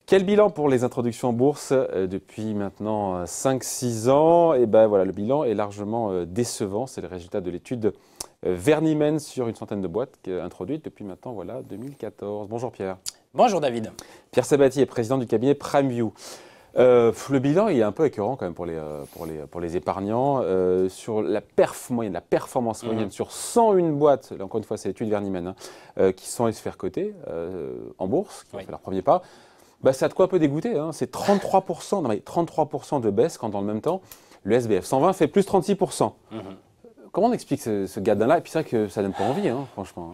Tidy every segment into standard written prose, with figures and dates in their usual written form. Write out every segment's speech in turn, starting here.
Quel bilan pour les introductions en bourse depuis maintenant 5-6 ans? Et ben voilà, le bilan est largement décevant. C'est le résultat de l'étude Vernimen sur une centaine de boîtes introduites depuis maintenant 2014. Bonjour Pierre. Bonjour David. Pierre Sabatier, président du cabinet PrimeView. Le bilan il est un peu écœurant quand même pour les épargnants. Sur la performance moyenne sur 101 boîtes, là encore une fois c'est l'étude Vernimen, qui sont allées se faire coter en bourse, qui ont fait leur premier pas. Bah, ça a de quoi un peu dégoûter, hein. C'est 33%, non, mais 33% de baisse quand dans le même temps, le SBF 120 fait plus 36%. Comment on explique ce gadin-là? Et puis c'est vrai que ça donne pas envie, hein, franchement.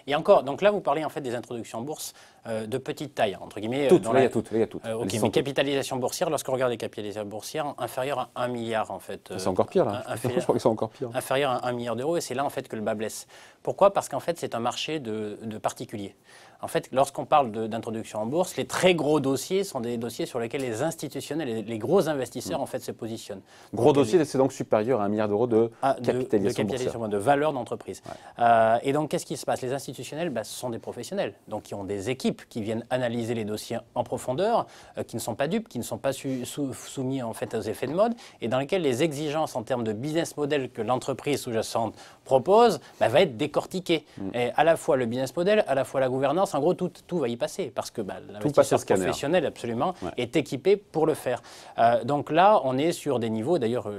Et encore, donc là vous parlez en fait des introductions en bourse de petite taille, entre guillemets. Toutes, il y a toutes. Ok, mais capitalisation boursière, lorsqu'on regarde les capitalisations boursières, inférieures à 1 milliard en fait. C'est encore pire là, je crois que c'est encore pire. Inférieur à 1 milliard d'euros, et c'est là en fait que le bas blesse. Pourquoi? Parce qu'en fait c'est un marché de particuliers. En fait, lorsqu'on parle d'introduction en bourse, les très gros dossiers sont des dossiers sur lesquels les institutionnels, les gros investisseurs en fait se positionnent. Gros dossier, c'est donc supérieur à 1 milliard d'euros de capitalisation boursière. De valeur d'entreprise. Ouais. Et donc, qu'est-ce qui se passe? Les institutionnels, ce sont des professionnels, donc qui ont des équipes qui viennent analyser les dossiers en profondeur, qui ne sont pas dupes, qui ne sont pas soumis en fait aux effets de mode, et dans lesquels les exigences en termes de business model que l'entreprise sous-jacente propose va être décortiquée. Et à la fois le business model, à la fois la gouvernance. En gros, tout va y passer parce que l'investisseur professionnel absolument est équipé pour le faire. Donc là, on est sur des niveaux, d'ailleurs,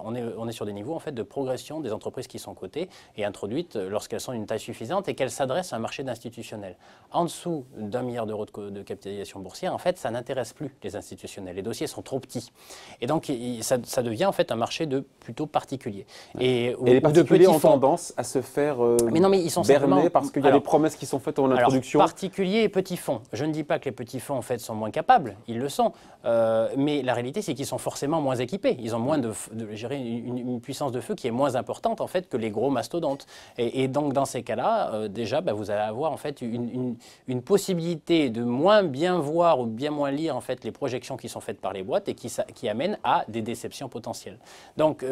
on est sur des niveaux en fait de progression des entreprises qui sont cotées et introduites lorsqu'elles sont d'une taille suffisante et qu'elles s'adressent à un marché d'institutionnels. En dessous d'1 milliard d'euros de capitalisation boursière, en fait, ça n'intéresse plus les institutionnels. Les dossiers sont trop petits. Et donc, ça devient en fait un marché de plutôt particulier. Et les particuliers ont tendance à se faire berner parce qu'il y a des promesses qui sont faites en introduction. Particuliers et petits fonds. Je ne dis pas que les petits fonds en fait sont moins capables, ils le sont. Mais la réalité, c'est qu'ils sont forcément moins équipés. Ils ont moins une puissance de feu qui est moins importante en fait que les gros mastodontes. Et donc dans ces cas-là, déjà, vous allez avoir en fait une possibilité de moins bien voir ou bien moins lire en fait les projections qui sont faites par les boîtes et qui amènent à des déceptions potentielles. Donc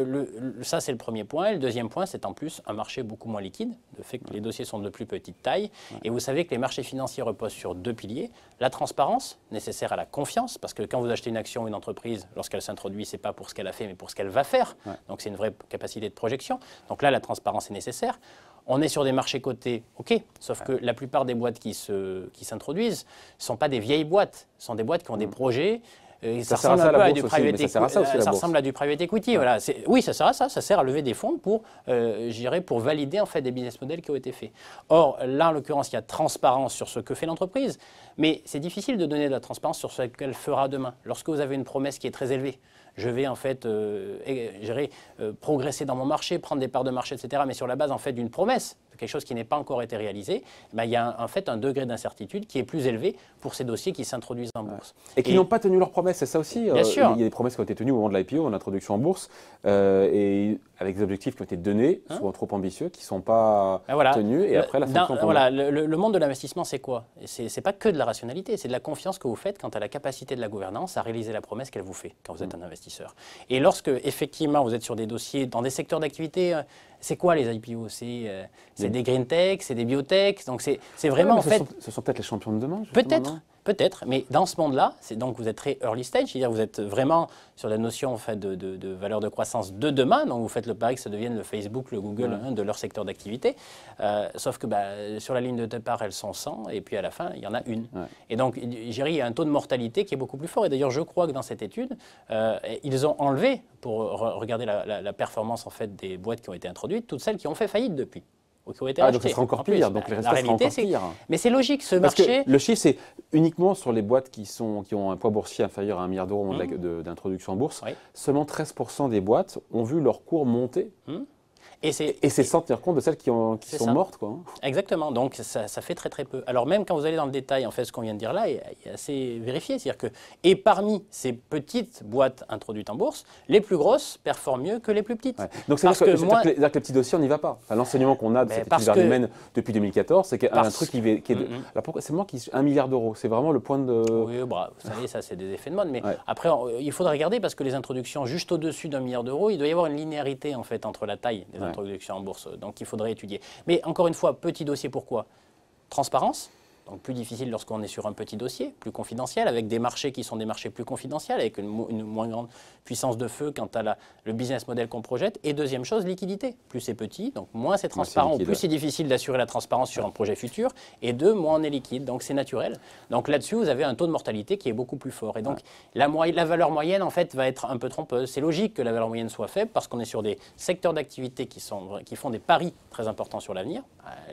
ça c'est le premier point. Et le deuxième point, c'est en plus un marché beaucoup moins liquide, le fait que les dossiers sont de plus petite taille. Et vous savez que les marchés financiers reposent sur deux piliers. La transparence, nécessaire à la confiance, parce que quand vous achetez une action ou une entreprise, lorsqu'elle s'introduit, ce n'est pas pour ce qu'elle a fait, mais pour ce qu'elle va faire. Donc c'est une vraie capacité de projection. Donc là, la transparence est nécessaire. On est sur des marchés cotés, ok, sauf que la plupart des boîtes qui s'introduisent ne sont pas des vieilles boîtes, ce sont des boîtes qui ont des projets. Ça ressemble un peu à du private equity. Ça ressemble à du private equity. Voilà. Oui, ça sert à ça. Ça sert à lever des fonds pour valider en fait des business models qui ont été faits. Or, là, en l'occurrence, il y a transparence sur ce que fait l'entreprise, mais c'est difficile de donner de la transparence sur ce qu'elle fera demain. Lorsque vous avez une promesse qui est très élevée, je vais en fait progresser dans mon marché, prendre des parts de marché, etc. Mais sur la base en fait d'une promesse, quelque chose qui n'est pas encore été réalisé, il y a en fait un degré d'incertitude qui est plus élevé pour ces dossiers qui s'introduisent en bourse. Et qui n'ont pas tenu leurs promesses, c'est ça aussi. Bien sûr. Il y a des promesses qui ont été tenues au moment de l'IPO, en introduction en bourse, et avec des objectifs qui ont été donnés, souvent trop ambitieux, qui ne sont pas tenus, et après la sanction tombe. Le monde de l'investissement, c'est quoi? C'est pas que de la rationalité, c'est de la confiance que vous faites quant à la capacité de la gouvernance à réaliser la promesse qu'elle vous fait quand vous êtes un investisseur. Et lorsque, effectivement, vous êtes sur des dossiers, dans des secteurs d'activité, c'est quoi les IPO? C'est des green tech, c'est des biotech, donc c'est vraiment en fait... Ce sont peut-être les champions de demain, Peut-être, mais dans ce monde-là, donc vous êtes très early stage, c'est-à-dire vous êtes vraiment sur la notion en fait, de valeur de croissance de demain, donc vous faites le pari que ça devienne le Facebook, le Google de leur secteur d'activité, sauf que sur la ligne de départ, elles sont 100, et puis à la fin, il y en a une. Et donc, il y a un taux de mortalité qui est beaucoup plus fort, et d'ailleurs, je crois que dans cette étude, ils ont enlevé, pour regarder la performance en fait, des boîtes qui ont été introduites, toutes celles qui ont fait faillite depuis. Donc ça sera encore pire, donc les résultats seront encore pires. Mais c'est logique, ce Parce marché... Que le chiffre, c'est uniquement sur les boîtes qui ont un poids boursier inférieur à 1 milliard d'euros d'introduction en bourse. Seulement 13% des boîtes ont vu leur cours monter. Et c'est sans tenir compte de celles qui sont mortes, quoi. Exactement, donc ça fait très très peu. Alors même quand vous allez dans le détail, en fait, ce qu'on vient de dire là est assez vérifié. C'est-à-dire que, et parmi ces petites boîtes introduites en bourse, les plus grosses performent mieux que les plus petites. Donc c'est-à-dire que les petits dossiers, on n'y va pas. Enfin, l'enseignement qu'on a de cette étude Vernimen depuis 2014, c'est qu'un truc qui est... Alors pourquoi c'est moi qui 1 milliard d'euros, c'est vraiment le point de... Oui, vous savez, ça c'est des effets de mode, mais après, il faudrait regarder parce que les introductions juste au-dessus d'1 milliard d'euros, il doit y avoir une linéarité en fait entre la taille des introduction en bourse. Donc il faudrait étudier. Mais encore une fois, petit dossier, pourquoi? Transparence. Donc plus difficile lorsqu'on est sur un petit dossier, plus confidentiel, avec des marchés qui sont des marchés plus confidentiels, avec une moins grande puissance de feu quant à le business model qu'on projette. Et deuxième chose, liquidité. Plus c'est petit, donc moins c'est transparent, plus c'est difficile d'assurer la transparence sur un projet futur. Et deux, moins on est liquide, donc c'est naturel. Donc là-dessus, vous avez un taux de mortalité qui est beaucoup plus fort. Et donc la valeur moyenne, en fait, va être un peu trompeuse. C'est logique que la valeur moyenne soit faible parce qu'on est sur des secteurs d'activité qui font des paris très importants sur l'avenir.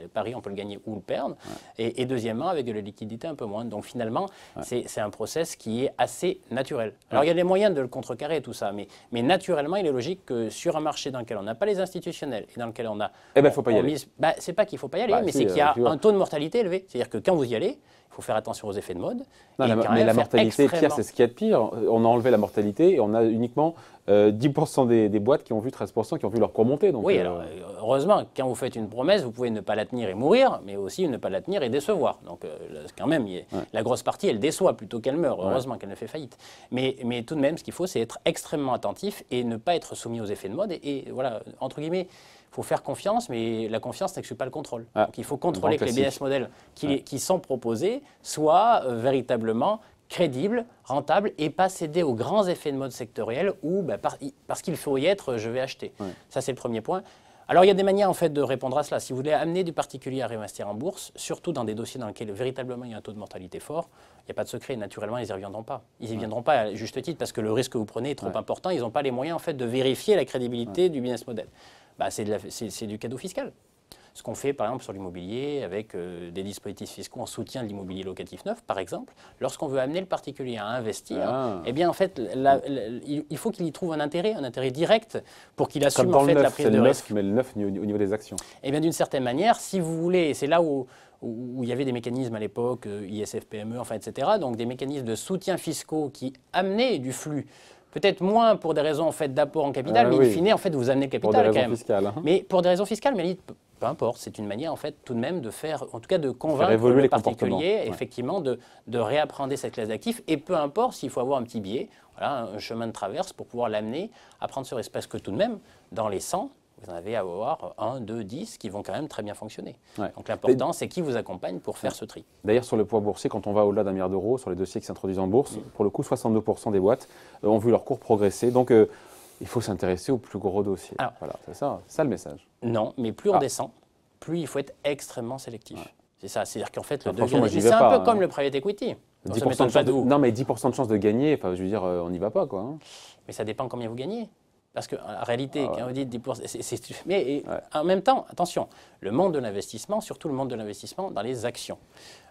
Le pari, on peut le gagner ou le perdre. Et deuxièmement, avec de la liquidité un peu moins. Donc finalement, c'est un process qui est assez naturel. Alors il y a des moyens de le contrecarrer, tout ça, mais naturellement, il est logique que sur un marché dans lequel on n'a pas les institutionnels et dans lequel on a... Eh bien, il ne faut pas y aller. C'est pas qu'il ne faut pas y aller, mais c'est qu'il y a un taux de mortalité élevé. C'est-à-dire que quand vous y allez, il faut faire attention aux effets de mode. Mais la mortalité, Pierre, c'est ce qu'il y a de pire. On a enlevé la mortalité et on a uniquement 10% des boîtes qui ont vu 13%, qui ont vu leur cours monter. Donc, oui, alors heureusement, quand vous faites une promesse, vous pouvez ne pas la tenir et mourir, mais aussi ne pas la tenir et décevoir. Donc quand même, la grosse partie, elle déçoit plutôt qu'elle meurt. Heureusement qu'elle ne fait faillite. Mais tout de même, ce qu'il faut, c'est être extrêmement attentif et ne pas être soumis aux effets de mode. Et voilà, entre guillemets, il faut faire confiance, mais la confiance n'exclut pas le contrôle. Donc il faut contrôler que les business models qui sont proposés soient véritablement crédibles, rentables et pas céder aux grands effets de mode sectoriels où, parce qu'il faut y être, je vais acheter. Ça, c'est le premier point. Alors, il y a des manières en fait de répondre à cela. Si vous voulez amener du particulier à réinvestir en bourse, surtout dans des dossiers dans lesquels véritablement il y a un taux de mortalité fort, il n'y a pas de secret. Naturellement, ils n'y reviendront pas. Ils n'y viendront pas à juste titre parce que le risque que vous prenez est trop important. Ils n'ont pas les moyens en fait de vérifier la crédibilité du business model. C'est du cadeau fiscal. Ce qu'on fait par exemple sur l'immobilier avec des dispositifs fiscaux en soutien de l'immobilier locatif neuf, par exemple, lorsqu'on veut amener le particulier à investir, eh bien en fait, il faut qu'il y trouve un intérêt direct pour qu'il assume en fait la prise de risque. Mais le neuf au niveau des actions. Eh bien d'une certaine manière, si vous voulez, c'est là où il y avait des mécanismes à l'époque, ISF, PME, enfin etc. Donc des mécanismes de soutien fiscaux qui amenaient du flux. Peut-être moins pour des raisons en fait, d'apport en capital, mais in fine, en fait, vous amenez le capital pour quand même. Fiscales, hein. Mais pour des raisons fiscales, mais peu importe, c'est une manière en fait tout de même de faire, en tout cas de convaincre le particulier, effectivement, de réappréhender cette classe d'actifs. Et peu importe s'il faut avoir un petit biais, voilà, un chemin de traverse pour pouvoir l'amener à prendre ce risque. Parce que tout de même, dans les 100, vous en avez à avoir 1, 2, 10 qui vont quand même très bien fonctionner. Donc l'important, c'est qui vous accompagne pour faire ce tri. D'ailleurs, sur le poids boursier, quand on va au-delà d'1 milliard d'euros, sur les dossiers qui s'introduisent en bourse, pour le coup, 62% des boîtes ont vu leur cours progresser. Donc, il faut s'intéresser aux plus gros dossiers. Alors, voilà, c'est ça le message. Non, mais plus on descend, plus il faut être extrêmement sélectif. C'est ça, c'est-à-dire qu'en fait, le degré... C'est un peu comme le private equity. 10% de chance non, mais 10% de chance de gagner, enfin, je veux dire, on n'y va pas, quoi. Hein. Mais ça dépend combien vous gagnez. Parce qu'en réalité, quand vous dites 10%, mais en même temps, attention, le monde de l'investissement, surtout le monde de l'investissement dans les actions.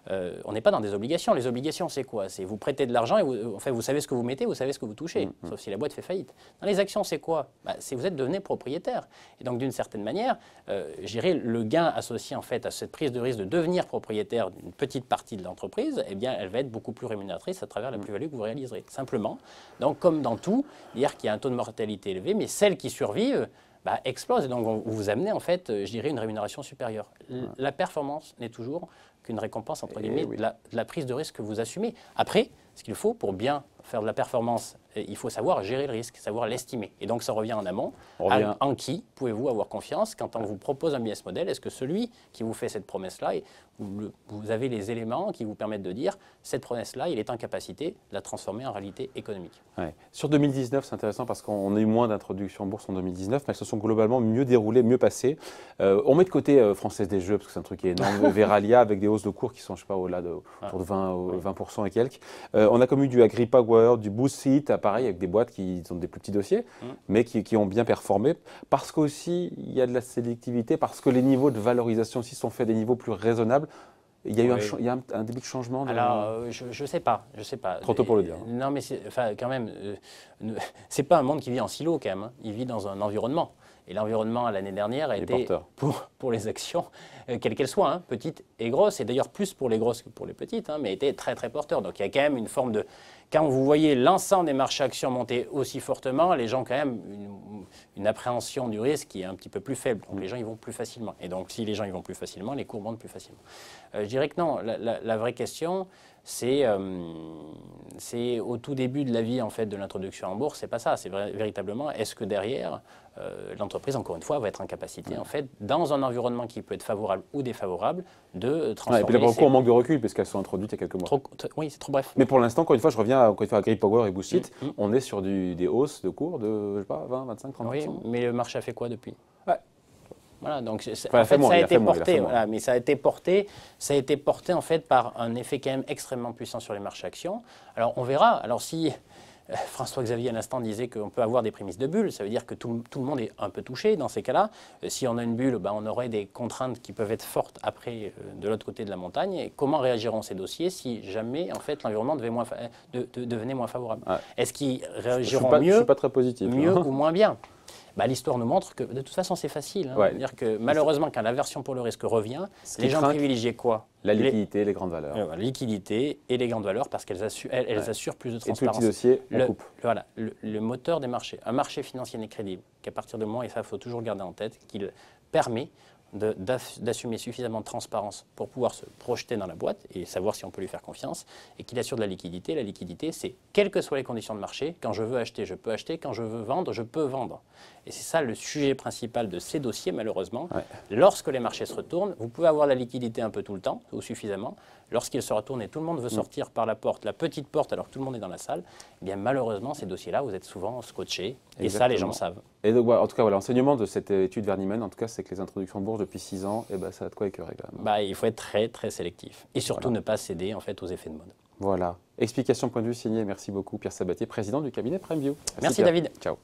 On n'est pas dans des obligations. Les obligations, c'est quoi? C'est vous prêtez de l'argent et vous savez ce que vous mettez, vous savez ce que vous touchez, sauf si la boîte fait faillite. Dans les actions, c'est quoi? C'est vous êtes devenu propriétaire. Et donc, d'une certaine manière, je dirais, le gain associé en fait à cette prise de risque de devenir propriétaire d'une petite partie de l'entreprise, eh bien, elle va être beaucoup plus rémunératrice à travers la plus-value que vous réaliserez, simplement. Donc, comme dans tout, dire qu'il y a un taux de mortalité élevé, mais celles qui survivent explosent. Et donc, vous amenez en fait, je dirais, une rémunération supérieure. La performance n'est toujours qu'une récompense, entre guillemets, de la prise de risque que vous assumez. Après, ce qu'il faut pour bien faire de la performance, il faut savoir gérer le risque, savoir l'estimer. Et donc, ça revient en amont. En qui pouvez-vous avoir confiance quand on vous propose un business model? Est-ce que celui qui vous fait cette promesse-là, vous avez les éléments qui vous permettent de dire cette promesse-là, il est en capacité de la transformer en réalité économique. Sur 2019, c'est intéressant parce qu'on a eu moins d'introductions en bourse en 2019, mais elles se sont globalement mieux déroulées, mieux passées. On met de côté Française des Jeux, parce que c'est un truc qui est énorme, Veralia, avec des hausses de cours qui sont, je ne sais pas, au-delà de autour de 20% et quelques. On a comme eu du Agripower, du Boost, pareil, avec des boîtes qui ont des plus petits dossiers, mais qui ont bien performé, parce qu'aussi, il y a de la sélectivité, parce que les niveaux de valorisation aussi sont faits à des niveaux plus raisonnables. Il y a eu un début de changement Alors, je ne sais pas. Trop tôt pour le dire. Non, mais quand même, c'est pas un monde qui vit en silo, quand même. Hein. Il vit dans un environnement. Et l'environnement, l'année dernière, a été, pour les actions, quelles qu'elles soient, petites et grosses, et d'ailleurs plus pour les grosses que pour les petites, mais était très, très porteur. Donc il y a quand même une forme de quand vous voyez l'ensemble des marchés actions monter aussi fortement, les gens ont quand même une appréhension du risque qui est un petit peu plus faible. Donc les gens y vont plus facilement. Et donc si les gens y vont plus facilement, les cours montent plus facilement. Je dirais que non, la vraie question, c'est au tout début de la vie en fait, de l'introduction en bourse, c'est pas ça. C'est véritablement, est-ce que derrière, l'entreprise, encore une fois, va être en capacité, en fait, dans un environnement qui peut être favorable ou défavorable, de transformer. Et puis là, pour le coup, on manque de recul, parce qu'elles sont introduites il y a quelques mois. Oui, c'est trop bref. Mais pour l'instant, encore une fois, je reviens à Grey Power et Bullshit, on est sur des hausses de cours de, je sais pas, 20, 25, 30%. Oui, mais le marché a fait quoi depuis? Voilà, donc en fait, ça a été porté, voilà, mais ça a été porté en fait par un effet quand même extrêmement puissant sur les marchés actions. Alors on verra. Alors si François-Xavier à l'instant disait qu'on peut avoir des prémices de bulle, ça veut dire que tout le monde est un peu touché dans ces cas-là. Si on a une bulle, on aurait des contraintes qui peuvent être fortes après de l'autre côté de la montagne. Et comment réagiront ces dossiers si jamais en fait l'environnement devenait moins favorable? Est-ce qu'ils réagiront mieux, je suis pas très positif, mieux ou moins bien? L'histoire nous montre que de toute façon c'est facile. C'est-à-dire que malheureusement quand l'aversion pour le risque revient, les gens privilégient quoi? La liquidité et les grandes valeurs. La liquidité et les grandes valeurs parce qu'elles assurent plus de transparence. Et tout petit dossier, on coupe. Voilà, le moteur des marchés. Un marché financier n'est crédible qu'à partir du moment, et ça il faut toujours garder en tête, qu'il permet d'assumer suffisamment de transparence pour pouvoir se projeter dans la boîte et savoir si on peut lui faire confiance, et qu'il assure de la liquidité. La liquidité, c'est quelles que soient les conditions de marché, quand je veux acheter, je peux acheter, quand je veux vendre, je peux vendre. Et c'est ça le sujet principal de ces dossiers, malheureusement. Lorsque les marchés se retournent, vous pouvez avoir la liquidité un peu tout le temps, ou suffisamment. Lorsqu'ils se retournent et tout le monde veut sortir par la porte, la petite porte, alors que tout le monde est dans la salle, eh bien malheureusement, ces dossiers-là, vous êtes souvent scotchés. Et ça, les gens le savent. Et donc, en tout cas, l'enseignement de cette étude Verniman, en tout cas, c'est que les introductions en bourse depuis 6 ans, ça a de quoi écœurer quand même. Il faut être très, très sélectif. Et surtout ne pas céder en fait, aux effets de mode. Voilà. Explication point de vue signée. Merci beaucoup, Pierre Sabatier, président du cabinet PrimeView. Merci David. Ciao.